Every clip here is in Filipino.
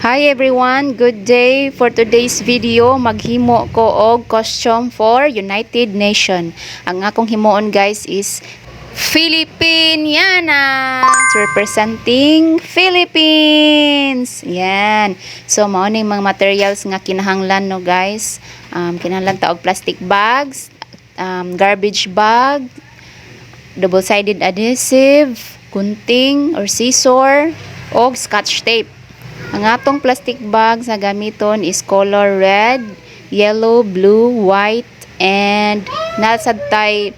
Hi everyone, good day. For today's video, maghimo ko og costume for United Nation. Ang akong himuon guys is Filipiniana, representing Philippines. Yan. So mao ning mga materials nga kinahanglan no guys. Kinahanglan ta og plastic bags, garbage bag, double-sided adhesive, gunting or scissor, og scotch tape. Ang atong plastic bags na gamiton is color red, yellow, blue, white, and nasa tay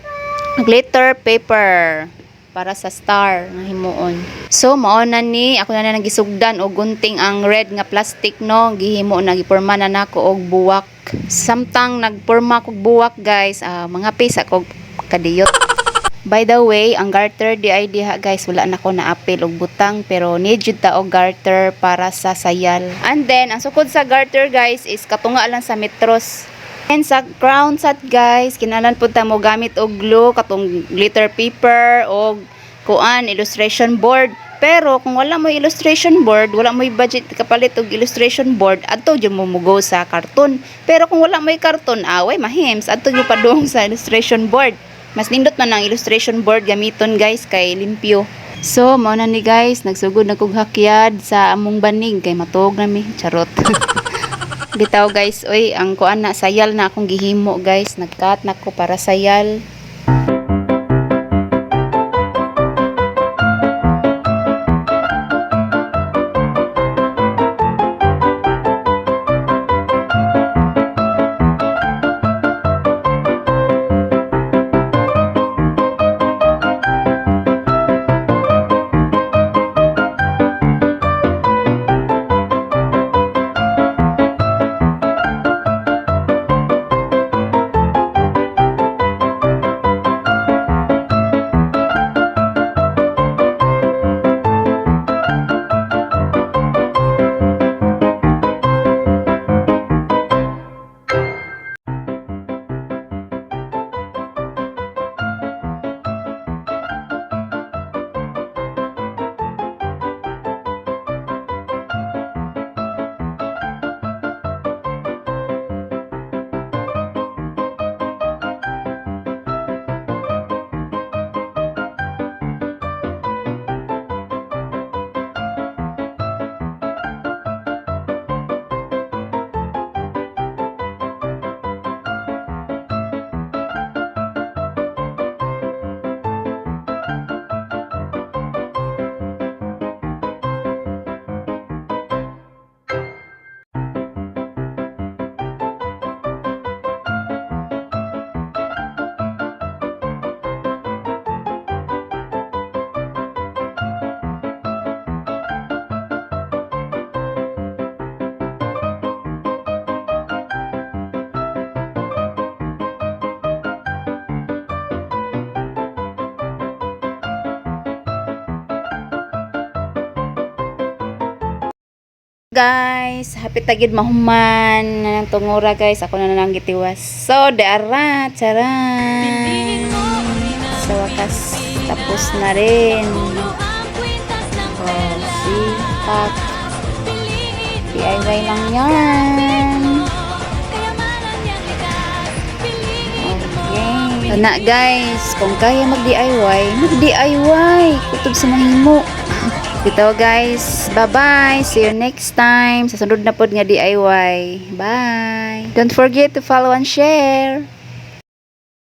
glitter paper para sa star nga himuon. So mao na ni ako na nagisugdan og gunting ang red nga plastic no, gihimo na giporma na nako og buwak. Samtang nagporma kog buwak guys, mga pisa kog kadiyot. By the way, ang garter di ay diha guys, wala na ko na-apil og butang pero need jud ta og garter para sa sayal. And then ang sukod sa garter guys is katunga lang sa metros. And sa crown set guys, kinahanglan pud ta mo gamit og glue, katong glitter paper og kuan illustration board. Pero kung wala mo illustration board, wala mo budget kapalit og illustration board, adto jud mo mugo sa karton. Pero kung wala mo karton, away mahims, adto jud padung sa illustration board. Mas nindot man ang illustration board gamiton guys kay limpyo. So mao na ni guys, nagsugod na kog hakyad sa among banig kay matuog na mi, charot. Bitaw guys, oy, ang kuan na sayal na akong gihimo guys, nagkat na ko para sayal. Guys, happy tagid mahuman ng tungura guys, ako na lang gitiwas. So, daara, charan. Sa wakas, tapos na rin. Oh, sipak. DIY lang yan. Okay. Sana guys, kung kaya mag-DIY, mag-DIY. Kutob sa mahimo. Ito guys, bye-bye. See you next time. Sa sunod na pod nga DIY. Bye. Don't forget to follow and share.